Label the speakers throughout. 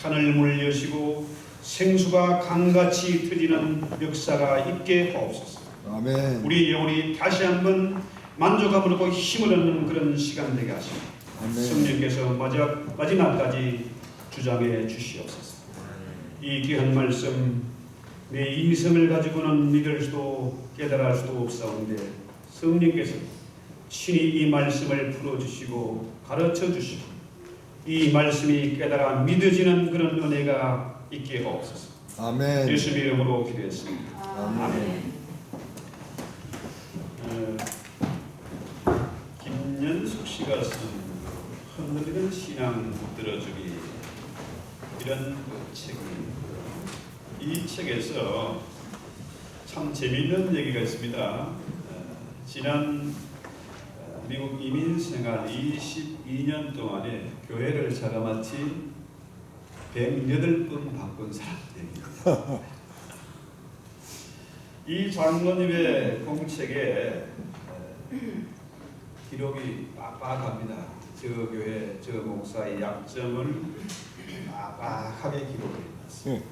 Speaker 1: 산을 물려시고 생수가 강같이 터지는 역사가 있게 하옵소서.
Speaker 2: 아멘.
Speaker 1: 우리 영혼이 다시 한번 만족함으로 힘을 얻는 그런 시간 되게 하시고 성령께서 마지막까지 주장해 주시옵소서. 이 귀한 말씀 내 이성을 가지고는 믿을 수도 깨달을 수도 없사온데 성령께서 친히 이 말씀을 풀어주시고 가르쳐주시고 이 말씀이 깨달아 믿어지는 그런 은혜가 있게 하옵소서.
Speaker 2: 아멘.
Speaker 1: 예수님 이름으로 기도했습니다.
Speaker 2: 아멘.
Speaker 1: 김연숙 씨가 쓴 흔들리는 신앙 들어주기 이런 책입니다. 이 책에서 참 재미있는 얘기가 있습니다. 지난 미국 이민 생활 22년 동안에 교회를 자그마치 108번 바꾼 사람들입니다. 이 장로님의 공책에 기록이 빡빡합니다. 저 교회, 저 목사의 약점을 빡빡하게 기록해 놨습니다.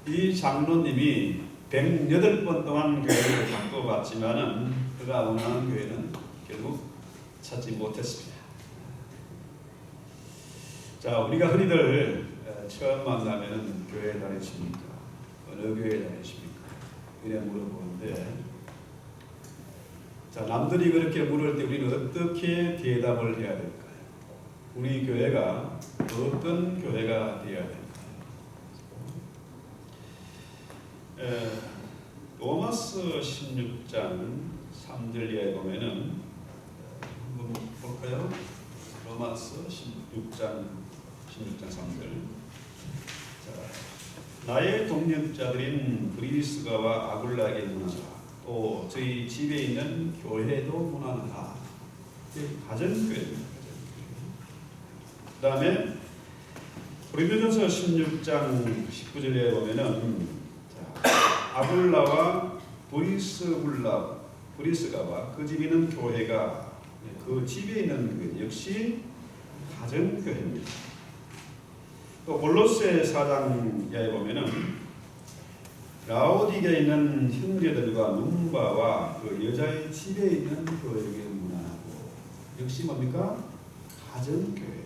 Speaker 1: 이 장로님이 108번 동안 교회를 바꿔봤지만은 그가 원하는 교회는 결국 찾지 못했습니다. 자, 우리가 흔히들 처음 만나면 교회에 다니십니까? 어느 교회에 다니십니까? 이래 물어보는데, 자, 남들이 그렇게 물을 때 우리는 어떻게 대답을 해야 될까요? 우리 교회가 어떤 교회가 되어야 될까요? 로마서 16장 3절 이하에 보면은 한번 볼까요? 로마서 16장 3절. 자, 나의 동역자들인 브리스가와 아굴라에게 문하라. 또 저희 집에 있는 교회도 문하노라. 가정교회입니다. 그 다음에 고린도전서 16장 19절에 보면은 아굴라와 브리스가와 그 집에 있는 교회가 그 집에 있는 교회 역시 가정교회입니다. 또 골로새 4장에 보면은 라오디게에 있는 형제들과 눈바와 그 여자의 집에 있는 교회에게 문안하고 역시 뭡니까? 가정교회.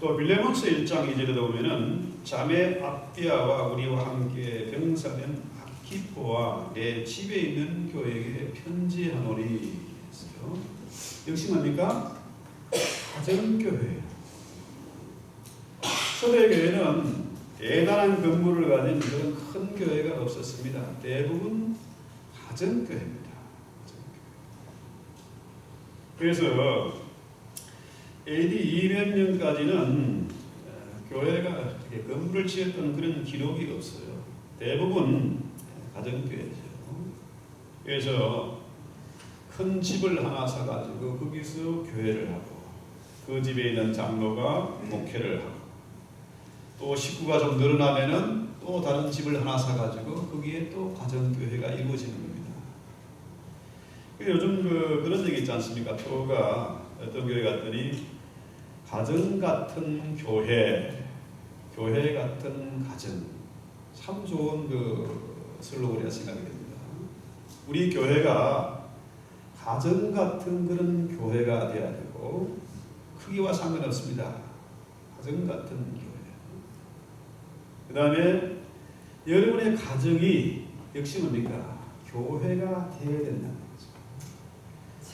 Speaker 1: 또 빌레몬서 1장 2절에도 보면은 자매 아비아와 우리와 함께 병사된 아키포와 내 집에 있는 교회에게 편지하노리 했어요. 역시 뭡니까? 가정교회. 초대교회는 대단한 건물을 가진 그런 큰 교회가 없었습니다. 대부분 가정교회입니다. 그래서 AD 200년까지는 교회가 건물을 지었던 그런 기록이 없어요. 대부분 가정교회죠. 그래서 큰 집을 하나 사가지고 거기서 교회를 하고 그 집에 있는 장로가 목회를 하고 또 식구가 좀 늘어나면은 또 다른 집을 하나 사가지고 거기에 또 가정교회가 이루어지는 겁니다. 요즘 그런 얘기 있지 않습니까? 표가 어떤 교회 갔더니 가정 같은 교회, 교회 같은 가정. 참 좋은 슬로건이라 생각이 됩니다. 우리 교회가 가정 같은 그런 교회가 되어야 되고 크기와 상관없습니다. 가정 같은 교회. 그 다음에 여러분의 가정이 역시 뭡니까? 교회가 되어야 된다는 거죠.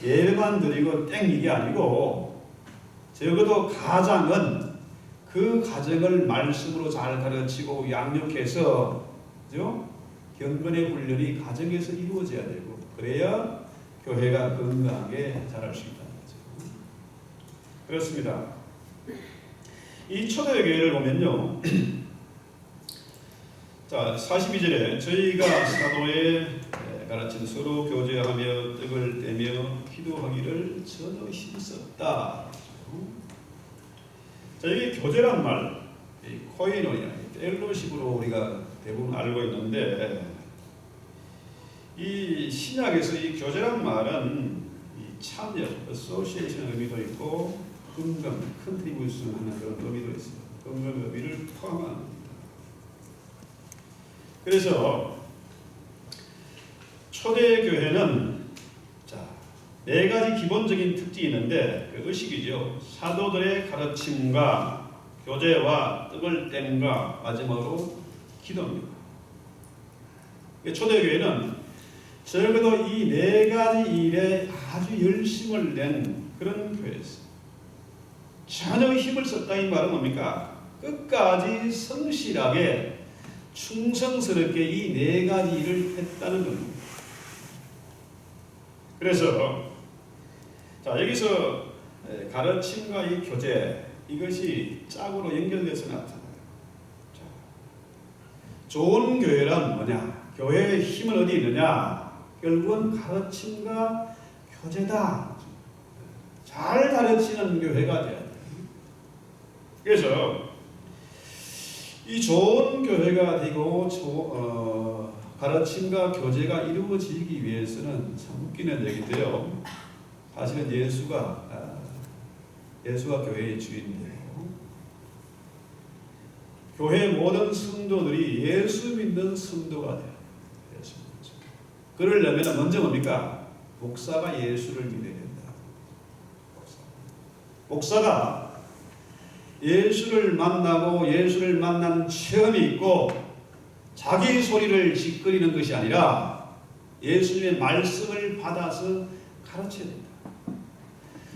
Speaker 1: 예배만 드리고 땡 이게 아니고 적어도 가장은 그 가정을 말씀으로 잘 가르치고 양육해서 그죠? 경건의 훈련이 가정에서 이루어져야 되고 그래야 교회가 건강하게 자랄 수 있다는 거죠. 그렇습니다. 이 초대교회를 보면요. 자, 42절에 저희가 사도의 가르친 서로 교제하며 떡을 떼며 기도하기를 전혀 힘썼다. 자, 이게 교제란 말, 코이노니아, 펠로십으로 우리가 대부분 알고 있는데 이 신약에서 이 교제란 말은 이 참여, association 의미도 있고 금강, 컨트리뷰션하는 그런 의미도 있습니다. 금강 의미를 포함한 겁니다. 그래서 초대교회는 네 가지 기본적인 특징이 있는데 그 의식이죠. 사도들의 가르침과 교제와 떡을 뗀과 마지막으로 기도입니다. 초대교회는 적어도 이 네 가지 일에 아주 열심을 낸 그런 교회였어요. 전혀 힘을 썼다 이 말은 뭡니까? 끝까지 성실하게 충성스럽게 이 네 가지 일을 했다는 겁니다. 그래서 여기서 가르침과 이 교제 이것이 짝으로 연결돼서 나타나요. 좋은 교회란 뭐냐? 교회의 힘은 어디 있느냐? 결국은 가르침과 교제다. 잘 가르치는 교회가 돼야 돼요. 그래서 이 좋은 교회가 되고 가르침과 교제가 이루어지기 위해서는 참 웃기는 얘기인데요. 사실은 예수가 교회의 주인이에요. 교회 모든 성도들이 예수 믿는 성도가 돼요. 그러려면 먼저 뭡니까? 목사가 예수를 믿어야 된다. 목사가 예수를 만나고 예수를 만난 체험이 있고 자기 소리를 짓거리는 것이 아니라 예수님의 말씀을 받아서 가르쳐야 된다.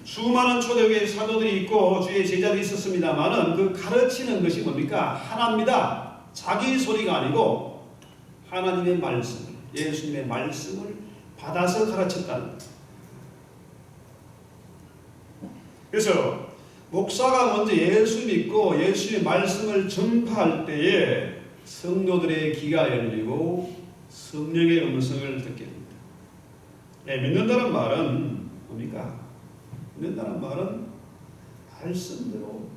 Speaker 1: 수많은 초대교회 사도들이 있고 주의 제자들이 있었습니다만은 그 가르치는 것이 뭡니까? 하나입니다. 자기 소리가 아니고 하나님의 말씀을, 예수님의 말씀을 받아서 가르쳤다는 거예요. 그래서 목사가 먼저 예수 믿고 예수의 말씀을 전파할 때에 성도들의 귀가 열리고 성령의 음성을 듣게 됩니다. 믿는다는 말은 뭡니까? 믿는다는 말은 말씀대로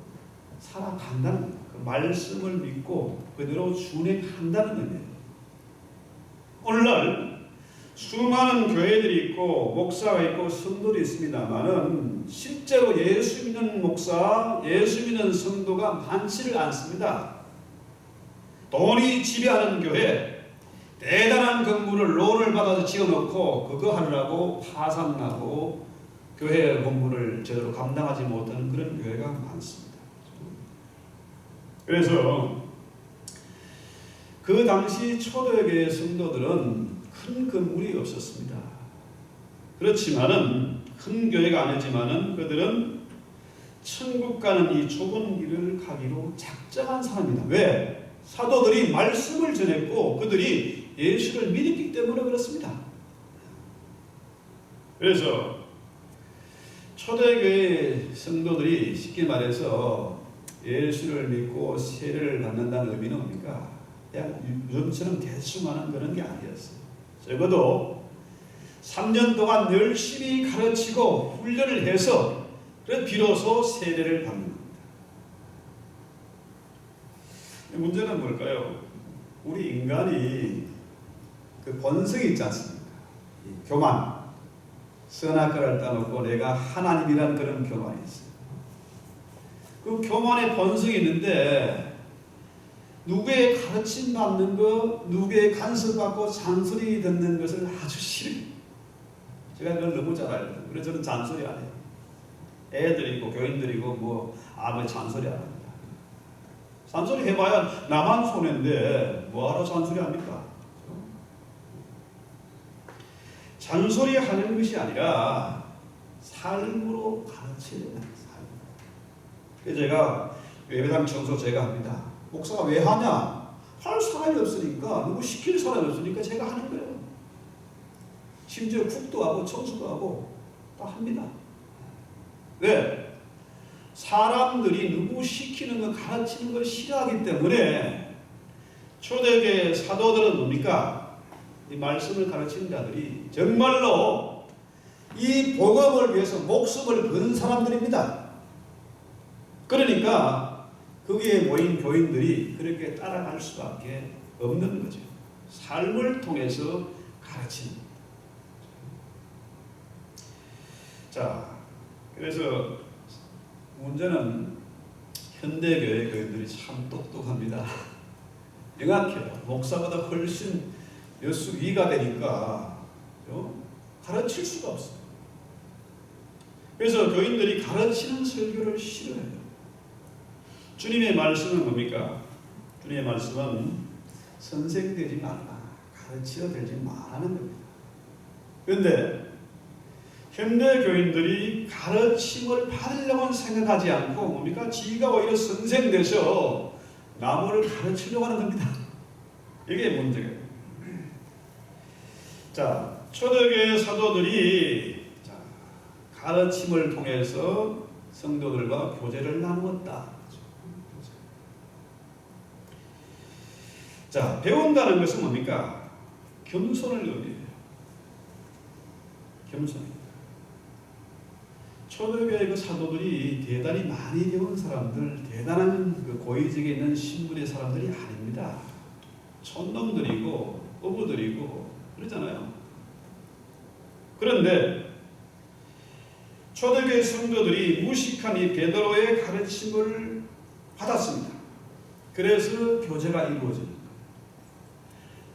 Speaker 1: 살아간다는 거예요. 그 말씀을 믿고 그대로 준행한다는 의미예요. 오늘날 수많은 교회들이 있고 목사가 있고 성도들이 있습니다만은 실제로 예수 믿는 목사, 예수 믿는 성도가 많지를 않습니다. 돈이 지배하는 교회, 대단한 건물을 론을 받아서 지어놓고 그거 하느라고 파산나고 교회 본부를 제대로 감당하지 못하는 그런 교회가 많습니다. 그래서 그 당시 초대교회 성도들은 큰 건물이 없었습니다. 그렇지만은 큰 교회가 아니지만은 그들은 천국 가는 이 좁은 길을 가기로 작정한 사람이다. 왜? 사도들이 말씀을 전했고 그들이 예수를 믿었기 때문에 그렇습니다. 그래서 초대교회 성도들이 쉽게 말해서 예수를 믿고 세례를 받는다는 의미는 뭡니까? 그냥 요즘처럼 대충 하는 그런 게 아니었어요. 적어도 3년 동안 열심히 가르치고 훈련을 해서 비로소 세례를 받는 겁니다. 문제는 뭘까요? 우리 인간이 그 본성이 있지 않습니까? 교만, 선악과를 따놓고 내가 하나님이란 그런 교만이 있어요. 그 교만의 본성이 있는데 누구의 가르침 받는 거, 누구의 간섭받고 잔소리 듣는 것을 아주 싫어요. 제가 그걸 너무 잘 알거든요. 그래서 저는 잔소리 안 해요. 애들이고 교인들이고 아무 잔소리 안 합니다. 잔소리 해봐야 나만 손해인데 뭐하러 잔소리 합니까? 잔소리 하는 것이 아니라 삶으로 가르쳐야 되는 삶. 그래서 제가 예배당 청소 제가 합니다. 목사가 왜 하냐? 할 사람이 없으니까, 누구 시킬 사람이 없으니까 제가 하는 거예요. 심지어 쿡도 하고 청소도 하고 다 합니다. 왜? 사람들이 누구 시키는 거 가르치는 걸 싫어하기 때문에 초대교회 사도들은 뭡니까? 이 말씀을 가르치는 자들이 정말로 이 복음을 위해서 목숨을 거는 사람들입니다. 그러니까 거기에 모인 교인들이 그렇게 따라갈 수밖에 없는 거죠. 삶을 통해서 가르치는 겁니다. 자, 그래서 문제는 현대교회 교인들이 참 똑똑합니다. 명확해요. 목사보다 훨씬 몇 수 위가 되니까 가르칠 수가 없어요. 그래서 교인들이 가르치는 설교를 싫어해요. 주님의 말씀은 뭡니까? 주님의 말씀은 선생 되지 말라, 가르치려 들지 말라는 겁니다. 그런데 현대 교인들이 가르침을 받으려고 생각하지 않고 뭡니까? 지가 오히려 선생 되셔 남을 가르치려고 하는 겁니다. 이게 문제예요. 자, 초대교회 사도들이 가르침을 통해서 성도들과 교제를 나누었다. 자, 배운다는 것은 뭡니까? 겸손을 의미해요. 겸손입니다. 초대교회 그 사도들이 대단히 많이 배운 사람들, 대단한 그 고위직에 있는 신분의 사람들이 아닙니다. 촌놈들이고 어부들이고 그러잖아요. 그런데 초대교회 성도들이 무식한 이 베드로의 가르침을 받았습니다. 그래서 교제가 이루어집니다.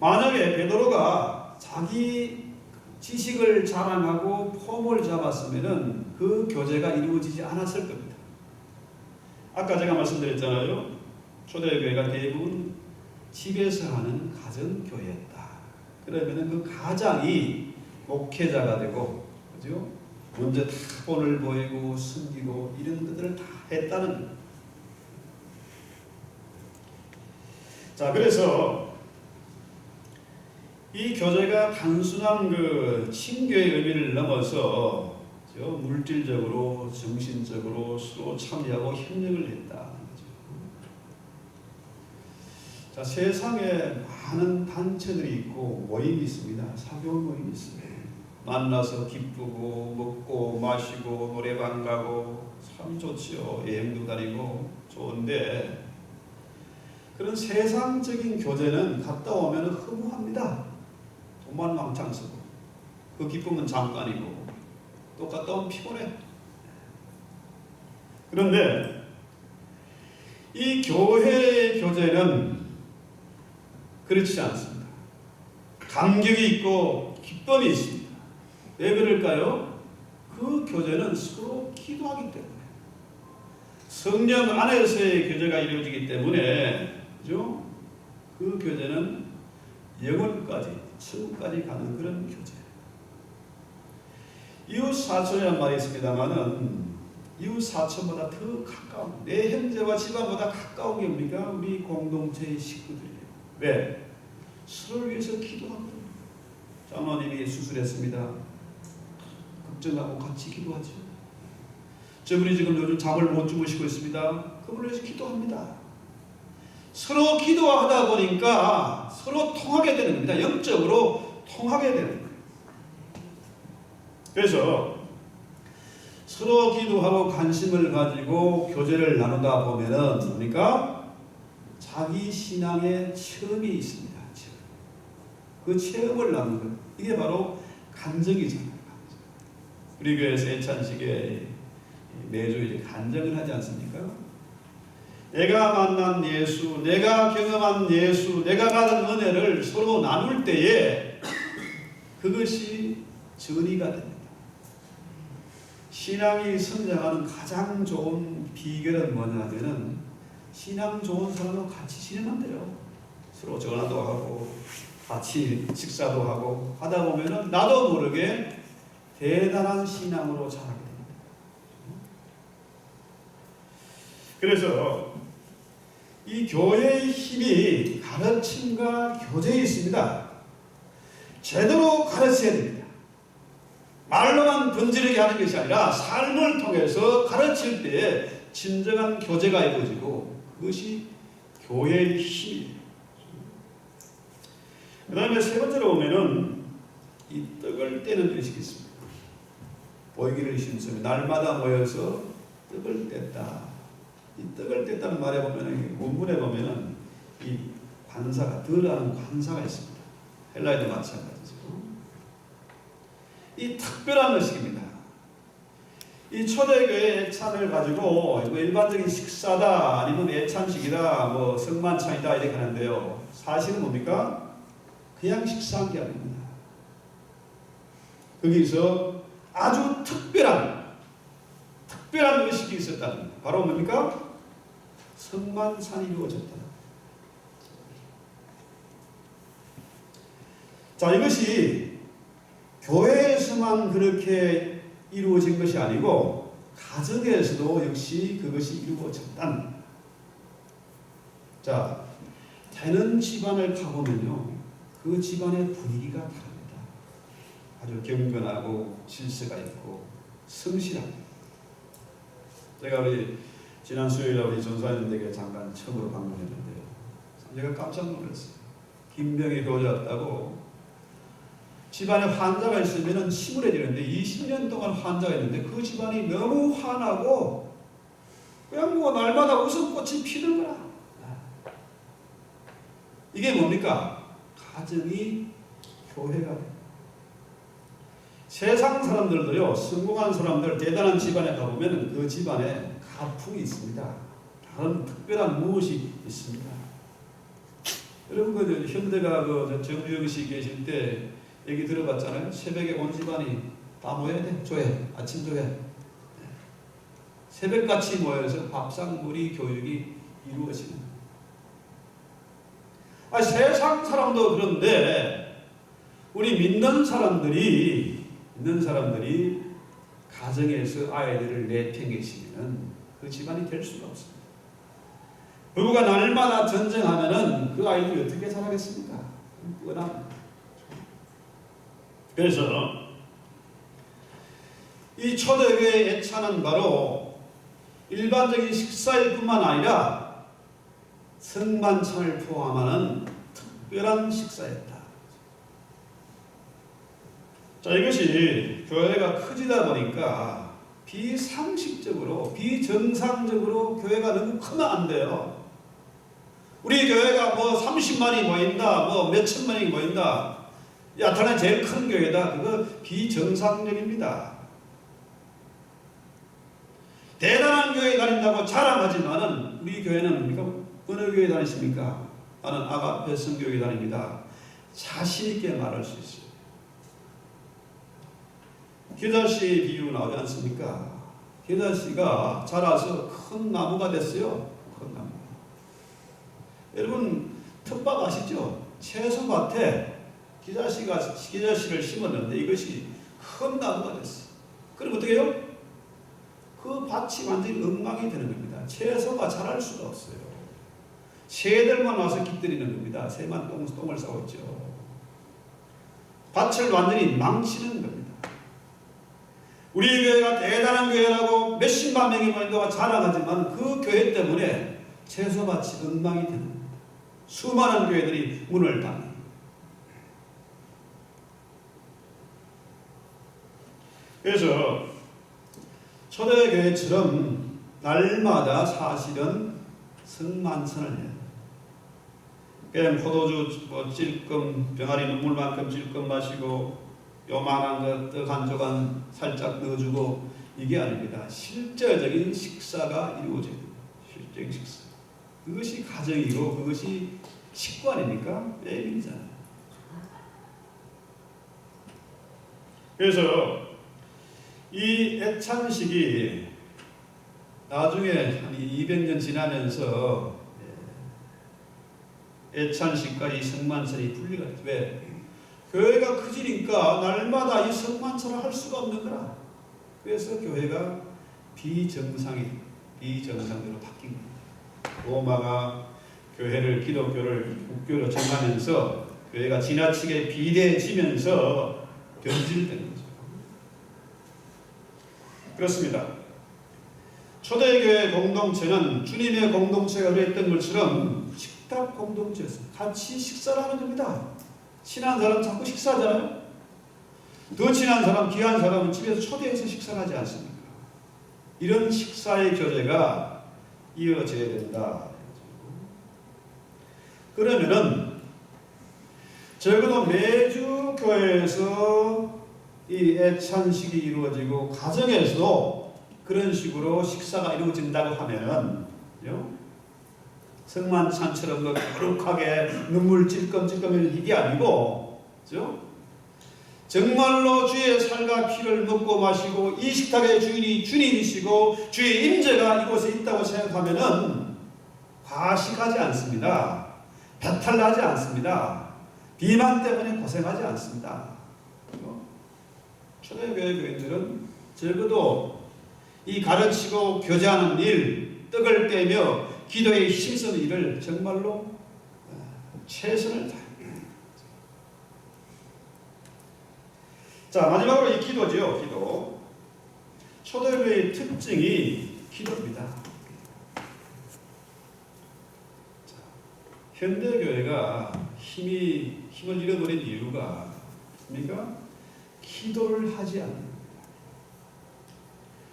Speaker 1: 만약에 베드로가 자기 지식을 자랑하고 폼을 잡았으면 그 교제가 이루어지지 않았을 겁니다. 아까 제가 말씀드렸잖아요. 초대교회가 대부분 집에서 하는 가정교회였다. 그러면 그 가장이 목회자가 되고, 그죠? 먼저 다 본을 보이고 숨기고 이런 것들을 다 했다는 겁니다. 자, 그래서 이 교제가 단순한 그 친교의 의미를 넘어서 물질적으로, 정신적으로 서로 참여하고 협력을 했다는 거죠. 자, 세상에 많은 단체들이 있고 모임이 있습니다. 사교 모임이 있습니다. 만나서 기쁘고 먹고 마시고 노래방 가고 참 좋지요. 여행도 다니고 좋은데 그런 세상적인 교제는 갔다 오면 허무합니다. 돈만 왕창 쓰고 그 기쁨은 잠깐이고 또 갔다 오면 피곤해. 그런데 이 교회의 교제는 그렇지 않습니다. 감격이 있고 기쁨이 있습니다. 왜 그럴까요? 그 교제는 서로 기도하기 때문에 성령 안에서의 교제가 이루어지기 때문에 그죠? 그 교제는 영혼까지 천국까지 가는 그런 교제. 이웃 사촌이라는 말이 있습니다만은 이웃 사촌보다 더 가까운 내 형제와 집안보다 가까운 게 뭡니까? 우리 공동체의 식구들이에요. 왜? 서로를 위해서 기도하고 장로님이 수술했습니다. 걱정하고 같이 기도하죠. 저분이 지금 요즘 잠을 못 주무시고 있습니다. 그분을 위해서 기도합니다. 서로 기도하다 보니까 서로 통하게 되는 겁니다. 영적으로 통하게 되는 거예요. 그래서 서로 기도하고 관심을 가지고 교제를 나누다 보면은 뭡니까? 자기 신앙의 체험이 있습니다. 그 체험을 나누는 거예요. 이게 바로 간증이잖아요. 우리 교회에서 애찬식에 매주 이제 간증을 하지 않습니까? 내가 만난 예수, 내가 경험한 예수, 내가 받은 은혜를 서로 나눌 때에 그것이 전이가 됩니다. 신앙이 성장하는 가장 좋은 비결은 뭐냐면은 신앙 좋은 사람하고 같이 지내면 돼요. 서로 전화도 하고 같이 식사도 하고 하다 보면은 나도 모르게 대단한 신앙으로 자라게 됩니다. 그래서 이 교회의 힘이 가르침과 교제에 있습니다. 제대로 가르쳐야 됩니다. 말로만 번지르게 하는 것이 아니라 삶을 통해서 가르칠 때 진정한 교제가 이루어지고 그것이 교회의 힘이에요. 그 다음에 세 번째로 보면은 이 떡을 떼는 의식이 있습니다. 보이기를 심으며 날마다 모여서 떡을 뗐다. 이 떡을 뗐다는 말에 보면은 원문에 보면은 이 관사가 덜하는 관사가 있습니다. 헬라에도 마찬가지죠. 이 특별한 의식입니다. 이 초대교회 애찬을 가지고 뭐 일반적인 식사다 아니면 애찬식이다 뭐 성만찬이다 이렇게 하는데요. 사실은 뭡니까? 그냥 식사한 게 아닙니다. 거기서 아주 특별한 의식이 있었다는 거예요. 바로 뭡니까? 성만찬이 이루어졌다. 자, 이것이 교회에서만 그렇게 이루어진 것이 아니고 가정에서도 역시 그것이 이루어졌다. 자, 되는 집안을 가보면요, 그 집안의 분위기가 다릅니다. 아주 경건하고 질서가 있고 성실합니다. 제가 우리 지난 수요일에 우리 전사님에게 잠깐 처음으로 방문했는데요, 제가 깜짝 놀랐어요. 김병희 교자였다고. 집안에 환자가 있으면 심울해지는데 20년 동안 환자가 있는데 그 집안이 너무 환하고 그냥 뭐 날마다 웃음꽃이 피는 거라. 이게 뭡니까? 가정이 교회가 돼요. 세상 사람들도요, 성공한 사람들, 대단한 집안에 가보면 그 집안에 가풍이 있습니다. 다른 특별한 무엇이 있습니다. 여러분 그 현대가 그 정주영 씨 계실 때 얘기 들어봤잖아요. 새벽에 온 집안이 다 모여야 돼. 조회, 아침 조회. 새벽같이 모여서 밥상머리 교육이 이루어지는. 세상 사람도 그런데 우리 믿는 사람들이 가정에서 아이들을 내팽개치면 그 집안이 될 수가 없습니다. 부부가 날마다 전쟁하면은 그 아이들이 어떻게 자라겠습니까? 뻔합니다. 그래서 이 초대교회의 애찬은 바로 일반적인 식사일 뿐만 아니라 성만찬을 포함하는 특별한 식사였다. 자, 이것이 교회가 커지다 보니까 비상식적으로, 비정상적으로 교회가 너무 크면 안 돼요. 우리 교회가 뭐 30만이 모인다, 뭐 몇천만이 모인다, 야탄의 제일 큰 교회다. 그거 비정상적입니다. 대단한 교회 다닌다고 자랑하지만은 우리 교회는 뭡니까? 어느 교회 다니십니까? 나는 아가페 성교회 다닙니다. 자신 있게 말할 수 있어요. 겨자씨 비유 나오지 않습니까? 겨자씨가 자라서 큰 나무가 됐어요. 큰 나무. 여러분 텃밭 아시죠? 채소밭에 겨자씨를 심었는데 이것이 큰 나무가 됐어요. 그럼 어떻게 해요? 그 밭이 완전히 엉망이 되는 겁니다. 채소가 자랄 수가 없어요. 새들만 와서 깃들이는 겁니다. 새만 똥을 싸고 있죠. 밭을 완전히 망치는 겁니다. 우리 교회가 대단한 교회라고 몇십만 명이 모인다고 자랑하지만 그 교회 때문에 채소밭이 엉망이 되는 겁니다. 수많은 교회들이 문을 닫는. 그래서 초대교회처럼 날마다 사실은 성만찬을 해요. 그냥 포도주 찔끔 병아리 눈물만큼 찔끔 마시고 요만한 것 떡 한 조각 살짝 넣어주고 이게 아닙니다. 실제적인 식사가 이루어져야 됩니다. 실제적인 식사. 그것이 가정이고 그것이 식구 아닙니까? 매일이잖아요. 그래서 이 애찬식이 나중에 한 200년 지나면서 애찬식과 이 성만찬이 분리가 됐어요. 왜? 교회가 커지니까 날마다 이 성만찬을 할 수가 없는 거라. 그래서 교회가 비정상으로 바뀐 거예요. 로마가 교회를, 기독교를 국교로 정하면서 교회가 지나치게 비대해지면서 변질된 거죠. 그렇습니다. 초대교회 공동체는 주님의 공동체가 그랬던 것처럼 식탁 공동체였어요. 같이 식사를 하는 겁니다. 친한 사람 자꾸 식사하잖아요. 더 친한 사람, 귀한 사람은 집에서 초대해서 식사를 하지 않습니까? 이런 식사의 교제가 이어져야 된다. 그러면은 적어도 매주 교회에서 이 애찬식이 이루어지고 가정에서도 그런 식으로 식사가 이루어진다고 하면 성만찬처럼 거룩하게 눈물 찔끔찔끔 이게 아니고, 그죠? 정말로 주의 살과 피를 먹고 마시고 이 식탁의 주인이 주님이시고 주의 임재가 이곳에 있다고 생각하면은 과식하지 않습니다. 배탈나지 않습니다. 비만 때문에 고생하지 않습니다. 초대교회 교인들은 적어도 이 가르치고 교제하는 일, 떡을 떼며 기도에 힘쓰는 일을 정말로 최선을 다합니다. 자, 마지막으로 이 기도죠. 기도. 초대교회의 특징이 기도입니다. 자, 현대교회가 힘을 잃어버린 이유가 뭡니까? 기도를 하지 않는.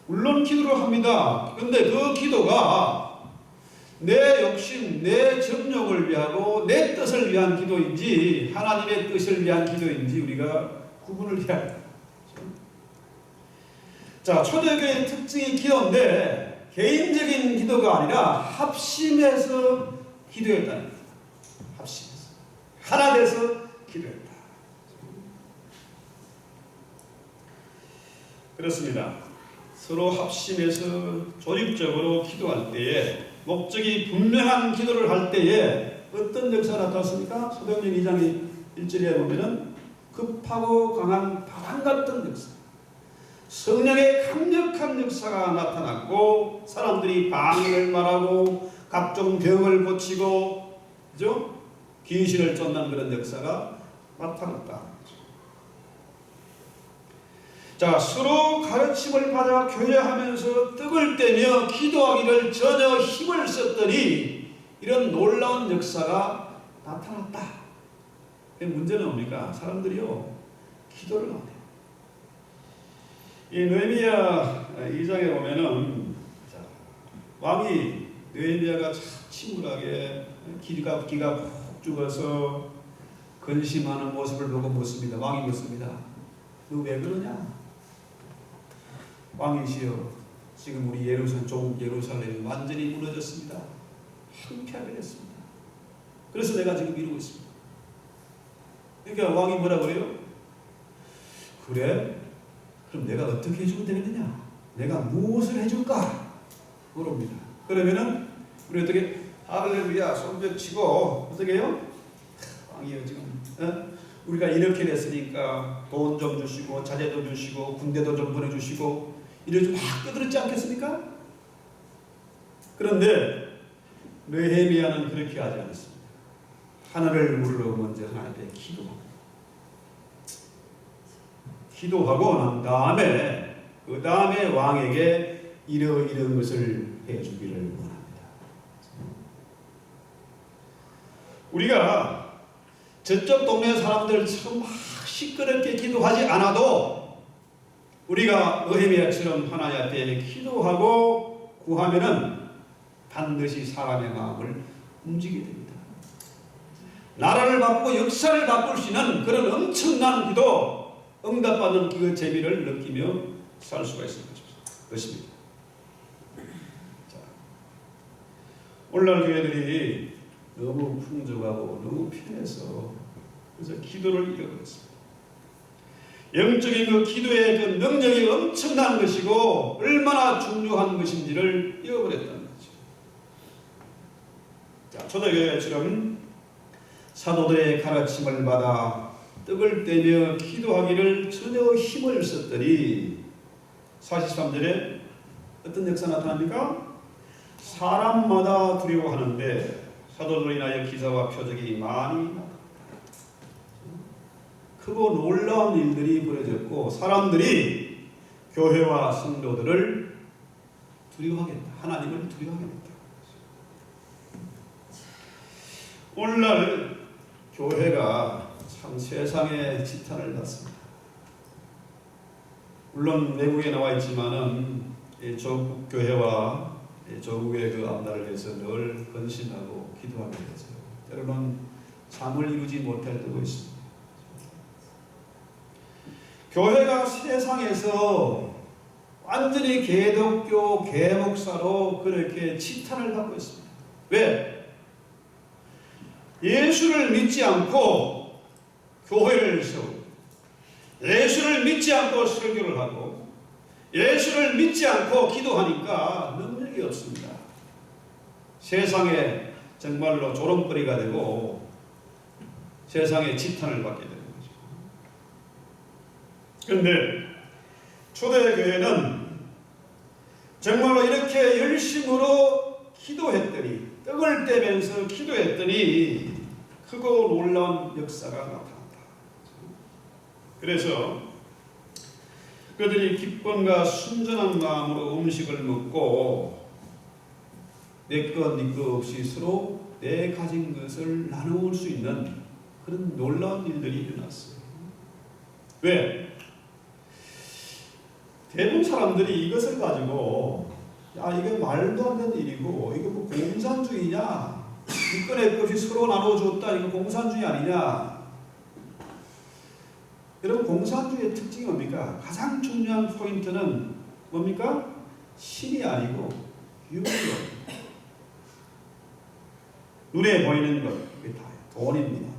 Speaker 1: 물론 기도를 합니다. 그런데 그 기도가 내 욕심, 내 정욕을 위하고 내 뜻을 위한 기도인지 하나님의 뜻을 위한 기도인지 우리가 구분을 해야 합니다. 자, 초대교회의 특징이 기도인데 개인적인 기도가 아니라 합심해서 기도했다. 합심해서 하나 돼서 기도했다. 그렇습니다. 서로 합심해서 조직적으로 기도할 때에 목적이 분명한 기도를 할 때에 어떤 역사가 나타났습니까? 사도행전 2장 1절에 보면은 급하고 강한 바람 같은 역사, 성령의 강력한 역사가 나타났고 사람들이 방언을 말하고 각종 병을 고치고, 그죠? 귀신을 쫓는 그런 역사가 나타났다. 자, 서로 가르침을 받아 교제하면서 떡을 떼며 기도하기를 전혀 힘을 썼더니 이런 놀라운 역사가 나타났다. 문제는 뭡니까? 사람들이요, 기도를 안 해요. 이 느헤미야 2장에 보면은, 자, 왕이 느헤미야가 참 침울하게 기가 푹 죽어서 근심하는 모습을 보고 묻습니다. 왕이 묻습니다. 너 왜 그러냐? 왕이시여, 지금 우리 조국 예루살렘이 완전히 무너졌습니다. 황폐하게 됐습니다. 그래서 내가 지금 이러고 있습니다. 그러니까 왕이 뭐라 그래요? 그래? 그럼 내가 어떻게 해주면 되겠느냐? 내가 무엇을 해줄까? 물어봅니다. 그러면은 우리 어떻게 할렐루야 손뼉치고 어떻게 해요? 왕이요, 지금 우리가 이렇게 됐으니까 돈 좀 주시고 자재도 주시고 군대도 좀 보내주시고 이래 막 떠들었지 않겠습니까? 그런데 느헤미야는 그렇게 하지 않았습니다. 하늘을 물러 먼저 하나님께 기도하고 난 다음에 그 다음에 왕에게 이런 것을 해주기를 원합니다. 우리가 저쪽 동네 사람들처럼 막 시끄럽게 기도하지 않아도 우리가 느헤미야처럼 하나님 앞에 기도하고 구하면은 반드시 사람의 마음을 움직이게 됩니다. 나라를 바꾸고 역사를 바꿀 수 있는 그런 엄청난 기도, 응답받는 그 재미를 느끼며 살 수가 있을 것입니다. 자, 오늘날 교회들이 너무 풍족하고 너무 편해서 그래서 기도를 잃어버렸습니다. 영적인 그 기도의 그 능력이 엄청난 것이고 얼마나 중요한 것인지를 잃어버렸다는 거죠. 자, 초대교회처럼 사도들의 가르침을 받아 떡을 떼며 기도하기를 전혀 힘을 썼더니 43절에 어떤 역사 나타납니까? 사람마다 두려워하는데 사도들로 인하여 기사와 표적이 많이 나타났다. 크고 놀라운 일들이 벌어졌고 사람들이 교회와 성도들을 두려워하겠다. 하나님을 두려워하겠다. 오늘날 교회가 참 세상의 지탄을 받습니다. 물론 내부에 나와 있지만은 조국 교회와 조국의 그 앞날을 위해서 늘 헌신하고 기도하게 되죠. 때로는 잠을 이루지 못할 때도 있습니다. 교회가 세상에서 완전히 개독교, 개목사로 그렇게 치탄을 받고 있습니다. 왜? 예수를 믿지 않고 교회를 세우고, 예수를 믿지 않고 설교를 하고, 예수를 믿지 않고 기도하니까 능력이 없습니다. 세상에 정말로 조롱거리가 되고 세상에 지탄을 받게 되는 거죠. 그런데 초대교회는 정말로 이렇게 열심으로 기도했더니, 떡을 떼면서 기도했더니 크고 놀라운 역사가 나타난다. 그래서 그들이 기쁨과 순전한 마음으로 음식을 먹고 내 것 네 것 없이 서로 내 가진 것을 나누을 수 있는 그런 놀라운 일들이 일어났어요. 왜? 대부분 사람들이 이것을 가지고 야, 이게 말도 안 되는 일이고 이거 뭐 공산주의냐, 이거 내 것 없이 서로 나눠줬다, 이거 공산주의 아니냐. 여러분, 공산주의의 특징이 뭡니까? 가장 중요한 포인트는 뭡니까? 신이 아니고 유물이에요. 눈에 보이는 것, 그게 다예요. 돈입니다.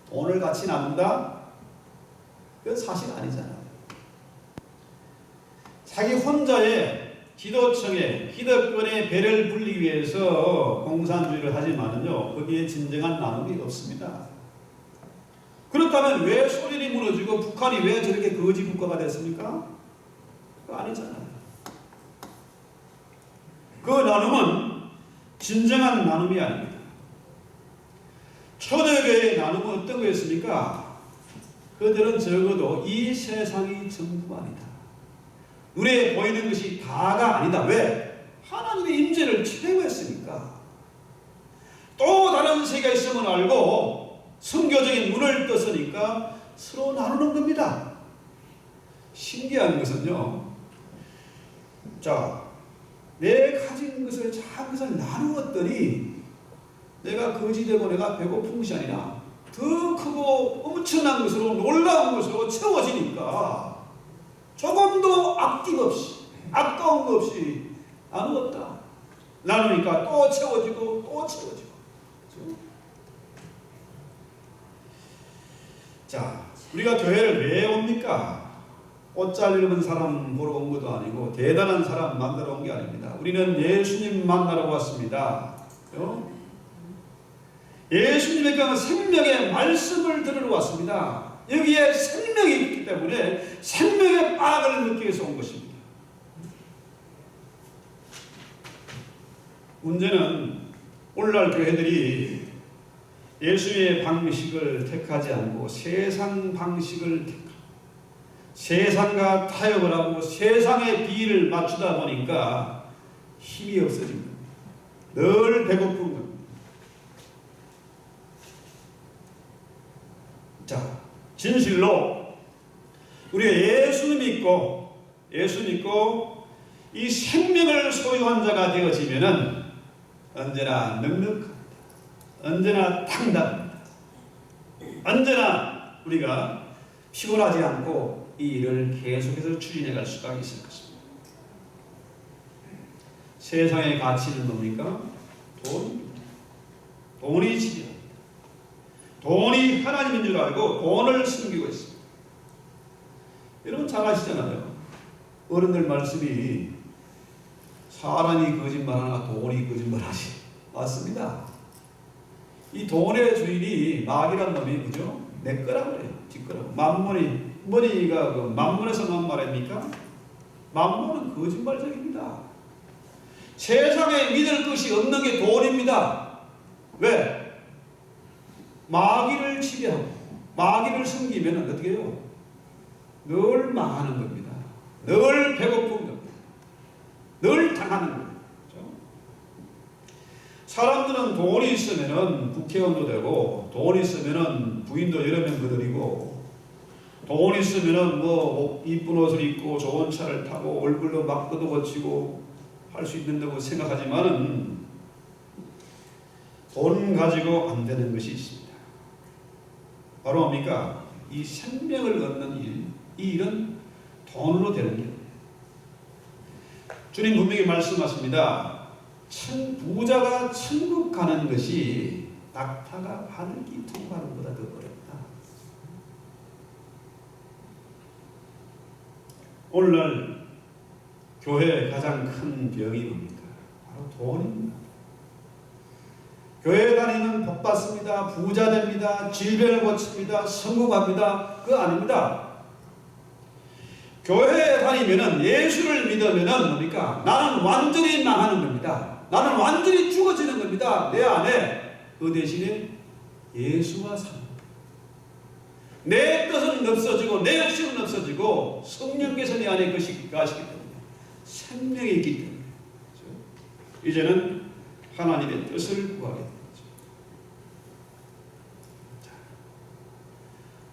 Speaker 1: 돈을 같이 나눈다? 그건 사실 아니잖아요. 자기 혼자의 기도청에, 기득권의 배를 불리기 위해서 공산주의를 하지만은요, 거기에 진정한 나눔이 없습니다. 그렇다면 왜 소련이 무너지고 북한이 왜 저렇게 거지 국가가 됐습니까? 그거 아니잖아요. 그 나눔은 진정한 나눔이 아닙니다. 초대교회의 나눔은 어떤 거였습니까? 그들은 적어도 이 세상이 전부가 아니다. 눈에 보이는 것이 다가 아니다. 왜? 하나님의 임재를 체험했으니까. 또 다른 세계가 있음을 알고 선교적인 눈을 떴으니까 서로 나누는 겁니다. 신기한 것은요, 자, 내 가진 것을 작은 것을 나누었더니 내가 거지되고 내가 배고픈 것이 아니라 더 크고 엄청난 것으로, 놀라운 것으로 채워지니까 조금도 아낌없이, 아까운 것 없이 나누었다. 나누니까 또 채워지고 또 채워지고. 그렇죠? 자, 우리가 교회를 왜 옵니까? 옷 잘 입은 사람 보러 온 것도 아니고 대단한 사람 만나러 온 게 아닙니다. 우리는 예수님 만나러 왔습니다. 예수님의 생명의 말씀을 들으러 왔습니다. 여기에 생명이 있기 때문에 생명의 빵을 먹기 위해서 온 것입니다. 문제는 오늘날 교회들이 예수의 방식을 택하지 않고 세상 방식을 택하고 세상과 타협을 하고 세상의 비를 맞추다 보니까 힘이 없어진 겁니다. 늘 배고픈 겁니다. 자, 진실로 우리가 예수 믿고 이 생명을 소유한 자가 되어지면은 언제나 넉넉합니다. 언제나 당당합니다. 언제나 우리가 피곤하지 않고 이 일을 계속해서 추진해 갈 수가 있을 것입니다. 세상의 가치는 뭡니까? 돈이 지배합니다. 돈이 하나님인 줄 알고 돈을 숨기고 있습니다. 여러분 잘 아시잖아요. 어른들 말씀이 사람이 거짓말하나 돈이 거짓말하지. 맞습니다. 이 돈의 주인이 마귀란 놈이 그죠? 내 거라고 그래요. 지 거라고. 머니가 그 만문에서만 말합니까? 만문은 거짓말적입니다. 세상에 믿을 것이 없는 게 돈입니다. 왜? 마귀를 지배하고 마귀를 섬기면 어떻게 해요? 늘 망하는 겁니다. 늘 배고픈 겁니다. 늘 당하는 겁니다. 그렇죠? 사람들은 돈이 있으면 국회의원도 되고, 돈이 있으면 부인도 여러 명 거들이고, 돈이 있으면 뭐 이쁜 옷을 입고 좋은 차를 타고 얼굴로 막 걷어거치고 할 수 있는다고 생각하지만은 돈 가지고 안 되는 것이 있습니다. 바로 뭡니까? 이 생명을 얻는 일, 이 일은 돈으로 되는 게 아니에요. 주님 분명히 말씀하십니다. 부자가 천국 가는 것이 낙타가 하늘길 두고 가는 것보다 더 어렵다. 오늘날 교회의 가장 큰 병이 뭡니까? 바로 돈입니다. 교회 다니면 복 받습니다. 부자 됩니다. 질병을 고칩니다. 성공합니다. 그거 아닙니다. 교회에 다니면은 예수를 믿으면은 뭡니까? 나는 완전히 망하는 겁니다. 나는 완전히 죽어지는 겁니다. 내 안에 그 대신에 예수가 삽니다. 내 뜻은 없어지고 내 욕심은 없어지고 성령께서 내 안에 것이 가시기 때문에 생명이 있기 때문에 그렇죠? 이제는 하나님의 뜻을 구하게 됩니다.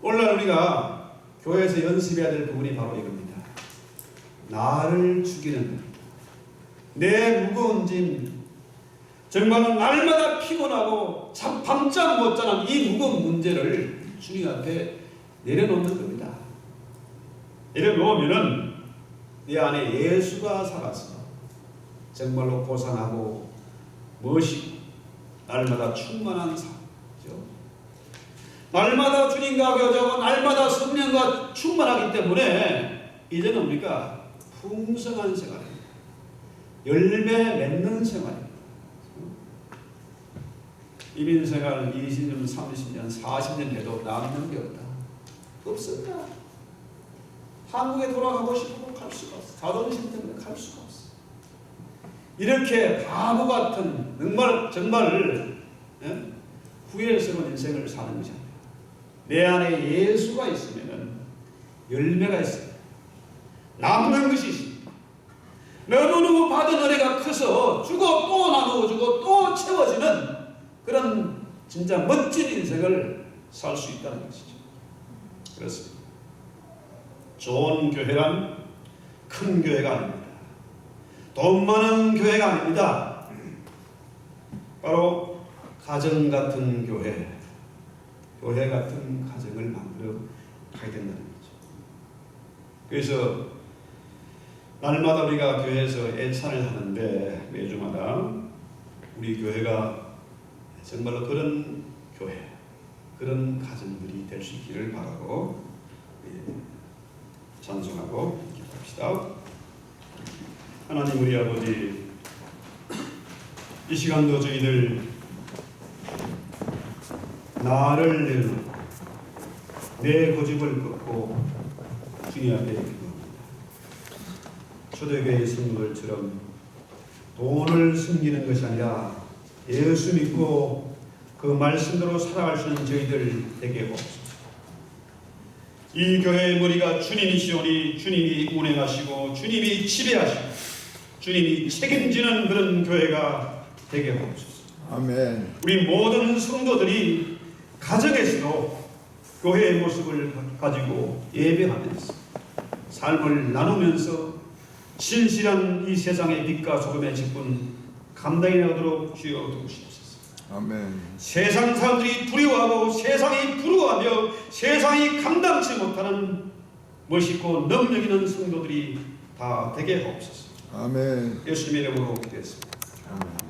Speaker 1: 오늘날 우리가 교회에서 연습해야 될 부분이 바로 이겁니다. 나를 죽이는 겁니다. 내 무거운 짐, 정말로 날마다 피곤하고 밤잠 못 자는 이 무거운 문제를 주님 앞에 내려놓는 겁니다. 내려놓으면은 내 안에 예수가 살아서 정말로 고상하고 멋있고 날마다 충만한 삶이죠. 날마다 주님과 교제하고 날마다 성령과 충만하기 때문에 이제는 뭡니까? 풍성한 생활입니다. 열매 맺는 생활입니다. 이민생활 20년, 30년, 40년 해도 남는 게 없다. 없습니다. 한국에 돌아가고 싶어도 갈 수가 없어. 자존심 때문에 갈 수가 없어. 이렇게 바보 같은 정말 후회스러운 인생을 사는 것이 아니라 내 안에 예수가 있으면 열매가 있습니다. 남는 것이 있습니다. 너무너무 받은 은혜가 커서 주고 또 나누어주고 또 채워지는 그런 진짜 멋진 인생을 살 수 있다는 것이죠. 그렇습니다. 좋은 교회란 큰 교회가 아닙니다. 돈 많은 교회가 아닙니다. 바로 가정 같은 교회, 교회 같은 가정을 만들어 가야 된다는 거죠. 그래서 날마다 우리가 교회에서 애찬을 하는데 매주마다 우리 교회가 정말로 그런 교회, 그런 가정들이 될 수 있기를 바라고 찬송하고 기도합시다. 하나님 우리 아버지, 이 시간도 저희들 나를 내놓고 내 고집을 꺾고 주님 앞에 기도합니다. 초대교회 성도들처럼 돈을 숨기는 것이 아니라 예수 믿고 그 말씀대로 살아갈 수 있는 저희들 되게 없습니다. 이 교회의 머리가 주님이시오니 주님이 운행하시고 주님이 지배하시고 주님이 책임지는 그런 교회가 되게 없습니다.
Speaker 2: 아멘.
Speaker 1: 우리 모든 성도들이 가정에서도 교회의 모습을 가지고 예배하면서 삶을 나누면서 진실한 이 세상의 빛과 소금의 직분 감당해 나가도록 주여 도우시옵소서.
Speaker 2: 아멘.
Speaker 1: 세상 사람들이 두려워하고 세상이 부러워하며 세상이 감당치 못하는 멋있고 능력 있는 성도들이 다 되게 하옵소서.
Speaker 2: 아멘.
Speaker 1: 예수님의 이름으로 기도했습니다.
Speaker 2: 아멘.